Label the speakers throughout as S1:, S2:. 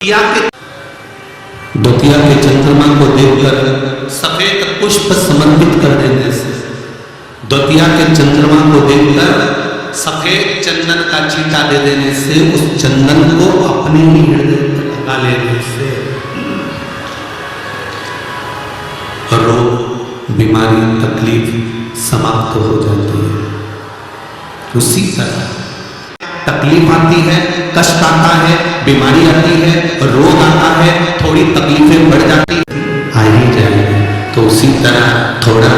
S1: द्वितीया के चंद्रमा को देखकर सफेद पुष्प समर्पित कर देने से, द्वितीया के चंद्रमा को देखकर सफेद चंदन का चीटा दे देने से, उस चंदन को अपने ही हृदय पर लगा लेने से रोग, बीमारी, तकलीफ समाप्त हो जाती है। उसी तरह तकलीफ आती है, कष्ट आता है, बीमारी आती है, रोग आता है, थोड़ी तकलीफें बढ़ जाती है, आ ही जाएगी। तो उसी तरह थोड़ा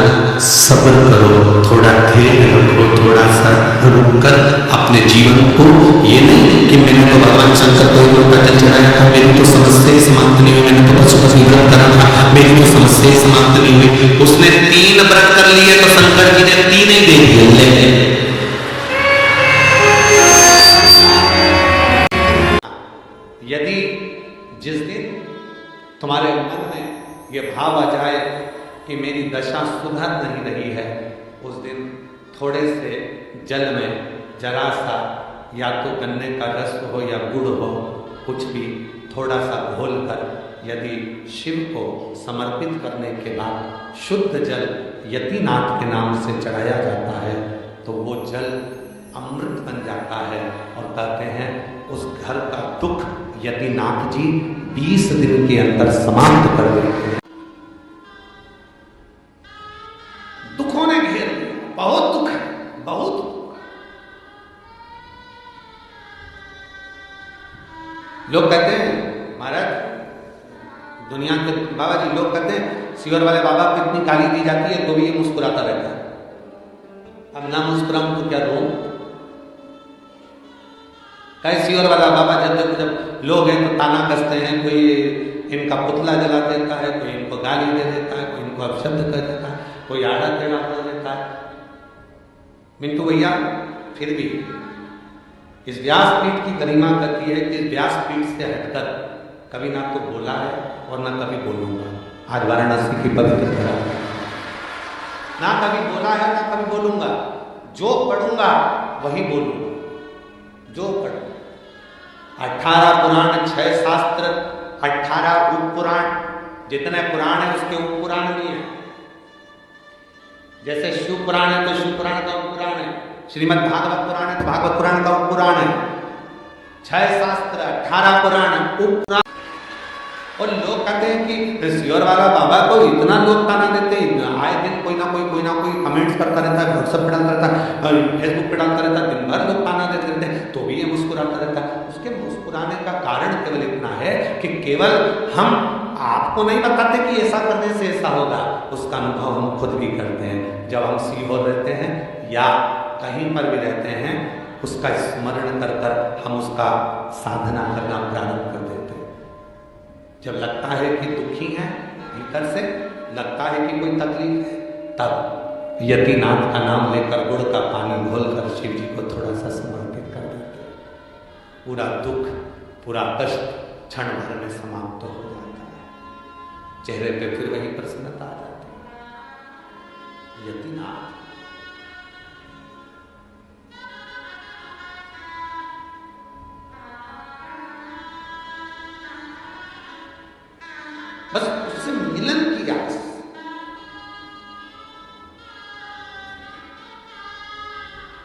S1: सब्र करो, थोड़ा धैर्य रखो, थोड़ा सा रुक कर अपने जीवन को, ये नहीं कि मैंने तो भगवान शंकर को एक लोटा जल चढ़ाया था, मेरी तो समस्या समाप्त नहीं हुई, मैंने तो पशुपति व्रत करा था, मेरी तो समस्या समाप्त नहीं हुई। उसने 3 व्रत कर लिए तो शंकर जी ने 3 ही दे दिए। यदि जिस दिन तुम्हारे मन में ये भाव आ जाए कि मेरी दशा सुधर नहीं रही है, उस दिन थोड़े से जल में जरा सा, या तो गन्ने का रस हो या गुड़ हो, कुछ भी थोड़ा सा घोल कर यदि शिव को समर्पित करने के बाद शुद्ध जल यतिनाथ के नाम से चढ़ाया जाता है, तो वो जल अमृत बन जाता है। और कहते हैं उस घर का दुख यतिनाथ जी 20 दिन के अंदर समाप्त कर देते हैं। दुखों ने घेर लिया, बहुत दुख है, बहुत दुख। लोग कहते हैं महाराज दुनिया के बाबा जी, लोग कहते हैं शिवर वाले बाबा को इतनी गाली दी जाती है तो भी ये मुस्कुराता रहता है। अब ना मुस्कुराऊं तो क्या रो? कैसी और वाला बाबा जब लोग हैं तो ताना कसते हैं, कोई इनका पुतला जला देता है, कोई इनको गाली दे देता है, कोई इनको अपशब्द कर देता है, कोई आड़ा टेढ़ा बोल देता है। मिंटू भैया फिर भी इस व्यासपीठ की गरिमा करती है कि इस व्यासपीठ से हटकर कभी ना तो बोला है और ना कभी बोलूंगा। आज वाराणसी की पवित्र धरा, ना कभी बोला है ना कभी बोलूंगा। जो पढ़ूंगा वही बोलूंगा, जो पढ़ूंगा। 18 पुराण, 6 शास्त्र, 18 उपपुराण, जितने पुराण है उसके उपपुराण भी हैं। जैसे शिव पुराण है तो शिव पुराण का उपपुराण है, श्रीमद् भागवत पुराण है तो भागवत पुराण का उपपुराण है। 6 शास्त्र, 18 पुराण, उपपुराण। और लोग कहते हैं कि शिवर वाला बाबा को इतना लोग ताना देते हैं, आए दिन कोई ना कोई कमेंट्स करता रहता है, व्हाट्सएप पे डालता रहता है, फेसबुक पे डालता रहता है, दिन भर लोग ताना देते रहते हैं, तो भी ये मुस्कुराता रहता है। उसके मुस्कुराने का कारण केवल इतना है कि केवल हम आपको नहीं बताते कि ऐसा करने से ऐसा होगा, उसका अनुभव हम खुद भी करते हैं। जब हम सीहोर रहते हैं या कहीं पर भी रहते हैं, उसका स्मरण कर कर हम उसका साधना करना प्रारंभ कर देते हैं। जब लगता है कि दुखी हैं भीतर से, लगता है कि कोई तकलीफ है, तब यतिनाथ का नाम लेकर गुड़ का पानी घोलकर शिव जी को थोड़ा सा समर्पित कर देते हैं। पूरा दुख, पूरा कष्ट क्षण भर में समाप्त हो जाता है, चेहरे पे फिर वही प्रसन्नता आ जाती है। यतिनाथ बस उससे मिलन की आस।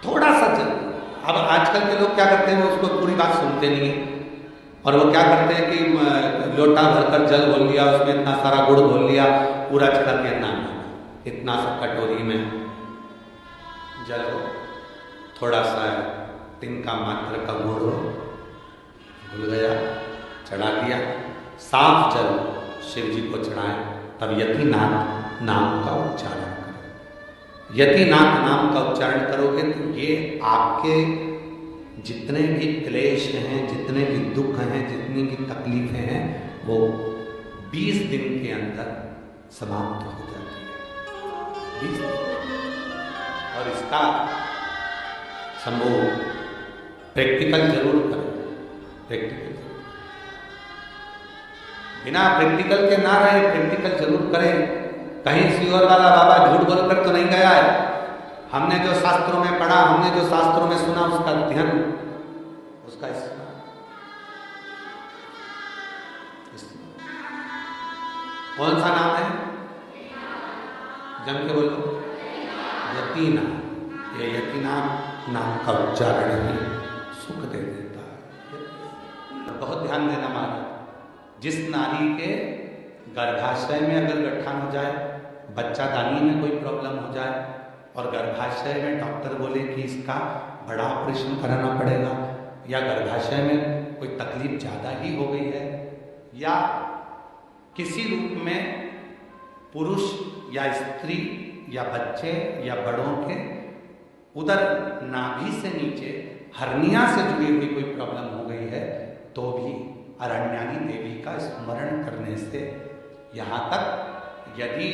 S1: थोड़ा सा जल। अब आजकल के लोग क्या करते हैं, वो उसको पूरी बात सुनते नहीं है, और वो क्या करते हैं कि लोटा भरकर जल घोल लिया, उसमें इतना सारा गुड़ घोल लिया, पूरा चढ़ा के ना, इतना सा कटोरी में जल हो, थोड़ा सा तिनका मात्र का गुड़ हो, घुल गया, चढ़ा दिया, साफ जल शिव जी को चढ़ाएं, तब यतिनाथ नाम का उच्चारण करें। यतिनाथ नाम का उच्चारण करोगे तो ये आपके जितने भी क्लेश हैं, जितने भी दुख हैं, जितनी भी तकलीफें हैं, वो 20 दिन के अंदर समाप्त हो जाती है। 20 दिन। और इसका संभव प्रैक्टिकल जरूर करें। प्रैक्टिकल बिना प्रैक्टिकल के ना रहे, प्रैक्टिकल जरूर करें। कहीं शिवर वाला बाबा झूठ बोलकर तो नहीं गया है। हमने जो शास्त्रों में पढ़ा, हमने जो शास्त्रों में सुना, उसका अध्ययन, उसका कौन सा नाम है? जम के बोलो। यतीना। ये यतीना नाम का उच्चारण ही सुख दे देता है। बहुत ध्यान देना महाराज, जिस नारी के गर्भाशय में अगर गठन हो जाए, बच्चा दानी में कोई प्रॉब्लम हो जाए और गर्भाशय में डॉक्टर बोले कि इसका बड़ा ऑपरेशन कराना पड़ेगा, या गर्भाशय में कोई तकलीफ ज़्यादा ही हो गई है, या किसी रूप में पुरुष या स्त्री या बच्चे या बड़ों के उधर नाभि से नीचे हर्निया से जुड़ी हुई कोई प्रॉब्लम हो गई है, तो भी अरण्यानी देवी का स्मरण करने से, यहाँ तक यदि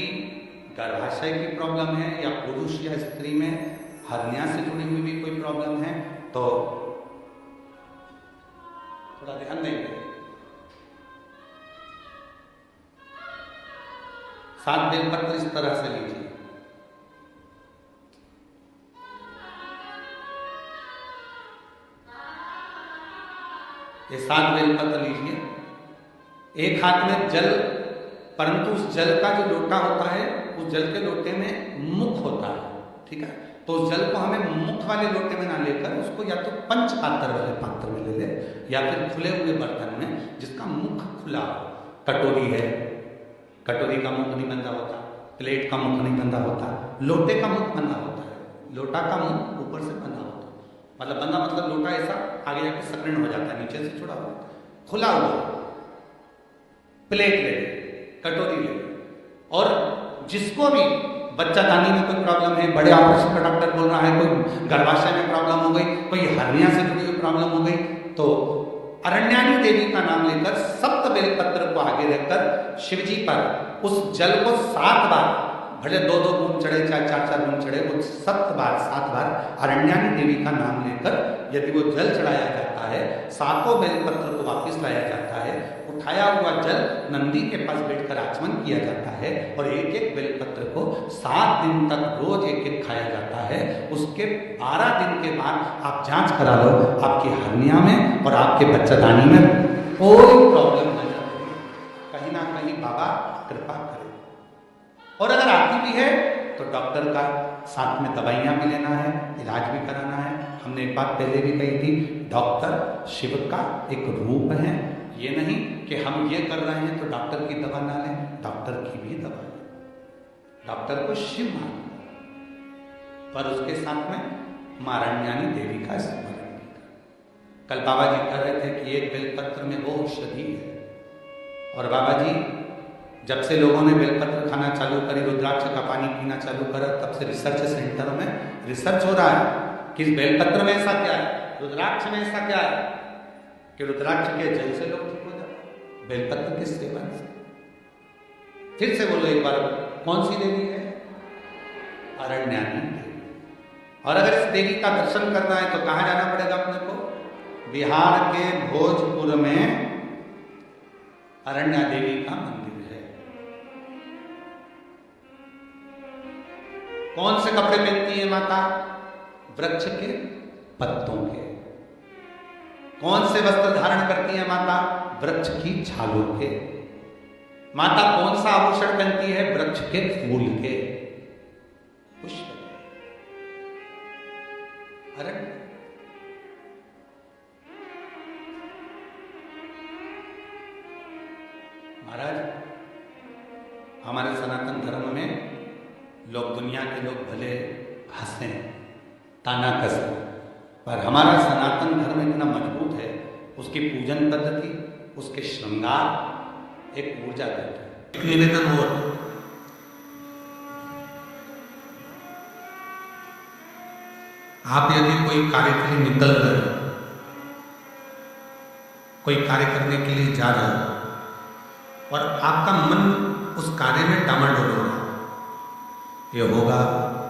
S1: गर्भाशय की प्रॉब्लम है या पुरुष या स्त्री में हर्निया से जुड़ी हुई भी कोई प्रॉब्लम है, तो थोड़ा ध्यान देंगे। 7 बेलपत्र इस तरह से लीजिए। ये 7 बेलपत्र लीजिए। एक हाथ में जल, परंतु उस जल का जो लोटा होता है, उस जल के लोटे में मुख होता है, ठीक है? तो उस जल को हमें मुख वाले लोटे में ना लेकर उसको या तो पंच पात्र वाले पात्र में ले ले, या फिर खुले हुए बर्तन में जिसका मुख खुला हो। कटोरी है, कटोरी का मुख नहीं बंधा होता, प्लेट का मुख नहीं बंधा होता, लोटे का मुख बंधा होता है, लोटा का मुख ऊपर से बंधा होता है। मतलब बंधा मतलब लोटा ऐसा आगे जाके सक्रिय हो जाता है, नीचे से जुड़ा हुआ, खुला हुआ। प्लेट ले, कटोरी ले, और जिसको भी बच्चा दानी में कोई प्रॉब्लम है, बड़े ऑपरेशन का डॉक्टर बोल रहा है, कोई गर्भाशय में प्रॉब्लम हो गई, कोई हर्निया से जुड़ी हुई प्रॉब्लम हो गई, तो अरण्यानी देवी का नाम लेकर 7 बेलपत्र को आगे रखकर शिवजी पर उस जल को 7 बार, भले 2-2 बूंद चढ़े चाहे 4-4 बूंद चढ़े, वो 7 बार अरण्यानी देवी का नाम लेकर यदि वो जल चढ़ाया जाता है, 7 बेलपत्र को वापस लाया जाता है, उठाया हुआ जल नंदी के पास बैठकर आचमन किया जाता है, और एक एक बेलपत्र को 7 दिन तक रोज एक एक खाया जाता है। उसके 12 दिन के बाद आप जांच करा लो, आपकी हर्निया में और आपके बच्चादानी में कोई प्रॉब्लम नहीं आती। कहीं ना कहीं बाबा कृपा करे। और अगर आती भी है तो डॉक्टर का साथ में दवाइयाँ भी लेना है, इलाज भी कराना है। हमने एक बात पहले भी कही थी, डॉक्टर शिव का एक रूप है। ये नहीं कि हम ये कर रहे हैं तो डॉक्टर की दवा ना लें, डॉक्टर की भी दवा लें, डॉक्टर को शिव मान, पर उसके साथ में मां अरण्यानी देवी का स्मरण भी करें। कल बाबा जी कह रहे थे कि एक बेलपत्र में वो औषधि है, और बाबा जी जब से लोगों ने बेलपत्र खाना चालू करी, रुद्राक्ष का पानी पीना चालू करा, तब से रिसर्च सेंटरों में रिसर्च हो रहा है कि इस बेलपत्र में ऐसा क्या है, रुद्राक्ष में ऐसा क्या है कि रुद्राक्ष के जल से लोग ठीक हो जाते, बेलपत्र के सेवन से। फिर से बोलो एक बार, कौन सी देवी है? अरण्यानी देवी। और अगर इस देवी का दर्शन करना है तो कहाँ जाना पड़ेगा अपने को? बिहार के भोजपुर में अरण्या देवी का मंदिर है। कौन से कपड़े पहनती है माता? वृक्ष के पत्तों के। कौन से वस्त्र धारण करती है माता? वृक्ष की छालों के। माता कौन सा आभूषण पहनती है? वृक्ष के फूल के, पुष्प। अरे महाराज, हमारे सनातन धर्म में लोग, दुनिया के लोग भले हंसें, ताना कसें, पर हमारा सनातन धर्म इतना मजबूत है, उसकी पूजन पद्धति, उसके श्रृंगार एक ऊर्जा देता है। एक निवेदन हो, आप यदि कोई कार्य के लिए निकल रहे हो, कोई कार्य करने के लिए जा रहे हो, और आपका मन उस कार्य में डामाडोल हो रहा है, ये होगा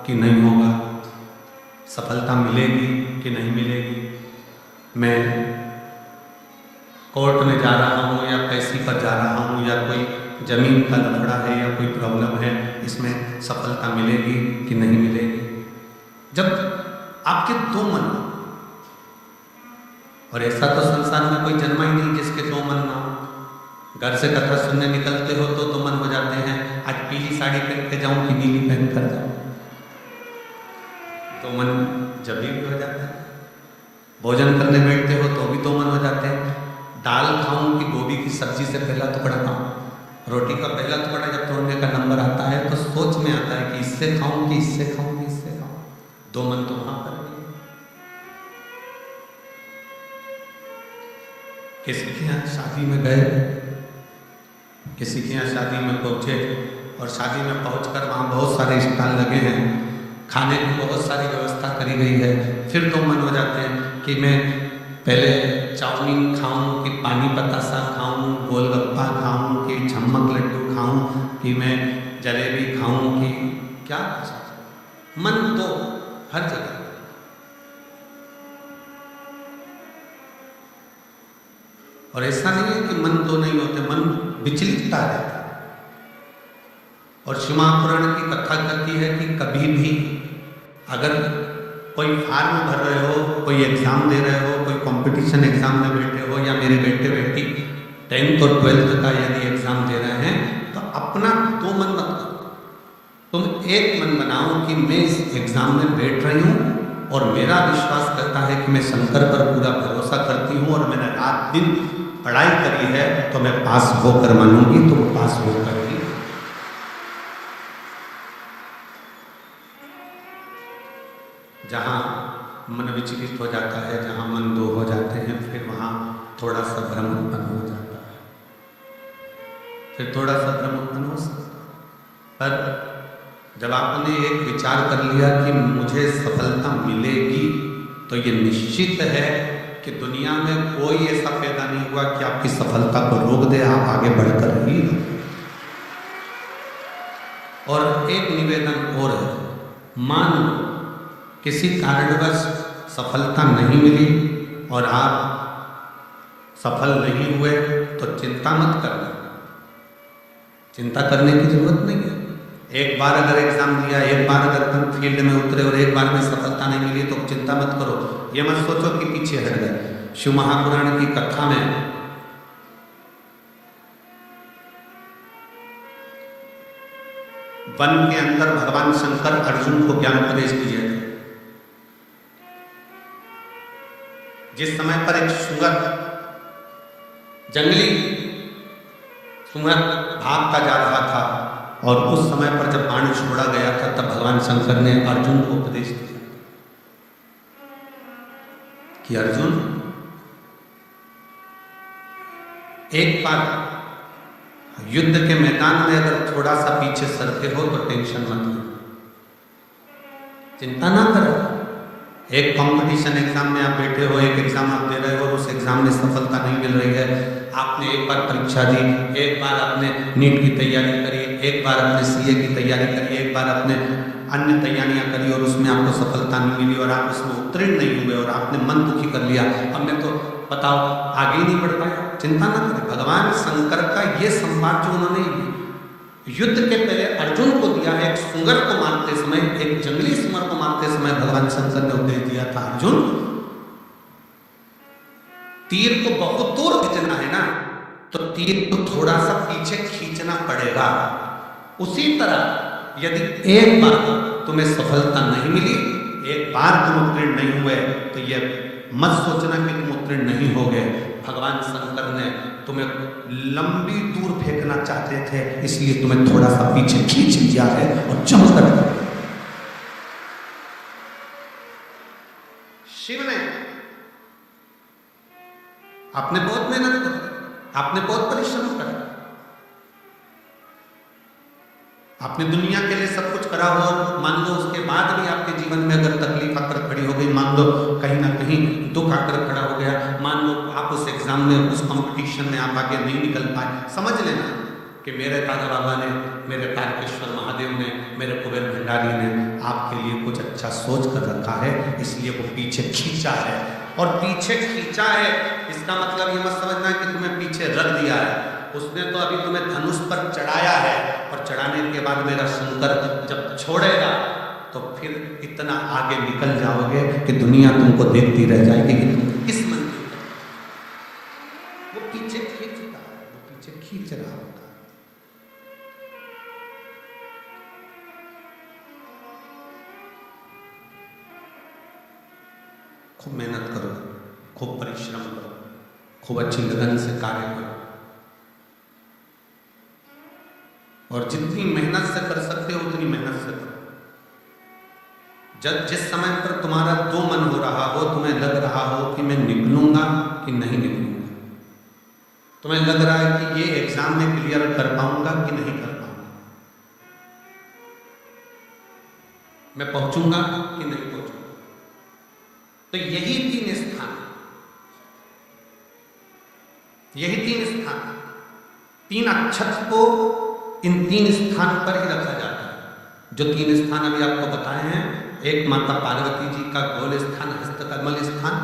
S1: कि नहीं होगा, सफलता मिलेगी कि नहीं मिलेगी, मैं कोर्ट में जा रहा हूँ या पैसी पर जा रहा हूँ, या कोई जमीन का लफड़ा है या कोई प्रॉब्लम है, इसमें सफलता मिलेगी कि नहीं मिलेगी। जब आपके दो मन, और ऐसा तो संसार में कोई जन्मा ही नहीं जिसके दो मन ना हो। घर से कथा सुनने निकलते हो तो मन हो जाते हैं आज पीली साड़ी पहन के जाऊं कि नीली पहन कर जाऊं, तो मन जब भी हो जाता है। भोजन करने बैठते हो तो भी तो मन हो जाते हैं दाल खाऊं कि गोभी की सब्जी से पहला टुकड़ा खाऊं, रोटी का पहला टुकड़ा जब तोड़ने का नंबर आता है तो सोच में आता है कि इससे खाऊं कि इससे खाऊं कि इससे खाऊं, दो मन तो वहां पर भी। किसी के यहाँ शादी में गए, किसी के यहाँ शादी में पहुंचे और शादी में पहुंचकर वहाँ बहुत सारे स्टॉल लगे हैं, खाने की बहुत सारी व्यवस्था करी गई है, फिर तो मन हो जाते हैं कि मैं पहले चाउमीन खाऊं कि पानी बतासा खाऊं, गोलगप्पा खाऊं कि छम्मक लड्डू खाऊं कि मैं जलेबी खाऊं कि क्या। मन तो हर जगह, और ऐसा नहीं है कि मन तो नहीं होते, मन विचलितता रहता है। और शिव महापुराण की कथा कहती है कि कभी भी अगर कोई फॉर्म भर रहे हो, कोई एग्जाम दे रहे हो, कोई कंपटीशन एग्जाम में बैठे हो, या मेरे बेटे बेटी 10th और 12th का यदि एग्जाम दे रहे हैं तो अपना दो मन मत करो, तुम एक मन बनाओ कि मैं इस एग्जाम में बैठ रही हूँ और मेरा विश्वास करता है कि मैं शंकर पर पूरा भरोसा करती हूँ और मैंने रात दिन पढ़ाई करी है तो मैं पास होकर मानूंगी, तो पास होकर ही। जहाँ मन विचलित हो जाता है, जहाँ मन दो हो जाते हैं, फिर वहाँ थोड़ा सा भ्रम उत्पन्न हो जाता है, फिर थोड़ा सा भ्रम उत्पन्न हो सकता है। पर जब आपने एक विचार कर लिया कि मुझे सफलता मिलेगी, तो ये निश्चित है कि दुनिया में कोई ऐसा पैदा नहीं हुआ कि आपकी सफलता को रोक दे, आप आगे बढ़कर ही। और एक निवेदन और है, मान लो किसी कारणवश सफलता नहीं मिली और आप सफल नहीं हुए तो चिंता मत करना, चिंता करने की जरूरत नहीं है। एक बार अगर एग्जाम दिया, एक बार अगर तुम फील्ड में उतरे और एक बार में सफलता नहीं मिली तो चिंता मत करो, ये मत सोचो कि पीछे हट गए। शिव महापुराण की कथा में वन के अंदर भगवान शंकर अर्जुन को ज्ञान उपदेश दिए थे। जिस समय पर एक सुअर, जंगली सुअर भागता जा रहा था और उस समय पर जब बाण छोड़ा गया था तब भगवान शंकर ने अर्जुन को उपदेश दिया कि अर्जुन, एक बार युद्ध के मैदान में अगर थोड़ा सा पीछे सरके हो तो टेंशन मत लो, चिंता ना करो। एक कंपटीशन एग्जाम में आप बैठे हो, एक एग्जाम आप दे रहे हो और उस एग्जाम में सफलता नहीं मिल रही है, आपने एक बार परीक्षा दी, एक बार आपने नीट की तैयारी करी, एक बार आपने सीए की तैयारी करी, एक बार आपने अन्य तैयारियां करी और उसमें आपको सफलता नहीं मिली और आप उसमें उत्तीर्ण नहीं हुए और आपने मन दुखी कर लिया, अब मैं तो बताओ आगे ही नहीं बढ़ पाया। चिंता ना करें, भगवान शंकर का ये संवाद जो उन्होंने युद्ध के पहले अर्जुन को दिया है, एक सुअर को मारते समय, एक जंगली सुअर को मारते समय भगवान शंकर ने उपदेश दिया था, अर्जुन तीर को बहुत दूर खींचना है ना, तो तीर को थोड़ा सा पीछे खींचना पड़ेगा। उसी तरह यदि एक बार तुम्हें सफलता नहीं मिली, एक बार तुम उत्तीर्ण नहीं हुए, तो ये मत सोचना कि तुम उत्तीर्ण नहीं हो गए। भगवान शंकर ने तुम्हें लंबी दूर फेंकना चाहते थे, इसलिए तुम्हें थोड़ा सा पीछे खींच दिया है और चमकर शिव ने, आपने बहुत मेहनत करी, आपने बहुत परिश्रम करा, आपने दुनिया के लिए सब कुछ करा हो, मान लो उसके बाद भी आपके जीवन में अगर तकलीफ आकर खड़ी हो गई, मान लो कहीं ना कहीं दुख आकर खड़ा हो गया, मान लो आप उस एग्जाम में, उस कंपटीशन में आप आगे नहीं निकल पाए, समझ लेना कि मेरे दादा बाबा ने, मेरे तारकेश्वर महादेव ने, मेरे कुबेर भंडारी ने आपके लिए कुछ अच्छा सोच कर रखा है, इसलिए वो पीछे खींचा है। और पीछे खींचा है इसका मतलब ये मत समझना कि तुम्हें पीछे रख दिया है, उसने तो अभी तुम्हें धनुष पर चढ़ाया है और चढ़ाने के बाद मेरा शंकर जब छोड़ेगा तो फिर इतना आगे निकल जाओगे कि दुनिया तुमको देखती रह जाएगी कि तुम किस मंजिल पर। वो पीछे खींचता है, वो पीछे खींच रहा होता। खूब मेहनत करो, खूब परिश्रम करो, खूब अच्छी लगन से कार्य करो, और जितनी मेहनत से कर सकते हो उतनी मेहनत से करो। जब जिस समय पर तुम्हारा दो मन हो रहा हो, तुम्हें लग रहा हो कि मैं निकलूंगा कि नहीं निकलूंगा, तुम्हें लग रहा है कि ये एग्जाम में क्लियर कर पाऊंगा कि नहीं कर पाऊंगा, मैं पहुंचूंगा कि नहीं पहुंचूंगा, तो यही तीन स्थान, यही तीन स्थान, तीन अक्षत को इन तीन स्थान पर ही रखा जाता है। जो तीन स्थान अभी आपको बताए हैं, एक माता पार्वती जी का गोल स्थान, हस्तकमल स्थान,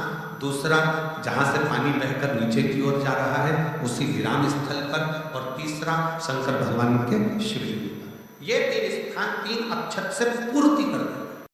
S1: दूसरा जहां से पानी बहकर नीचे की ओर जा रहा है उसी विराम स्थल पर, और तीसरा शंकर भगवान के शिवलिंग पर। ये तीन स्थान तीन अक्षत से पूर्ति कर देते हैं।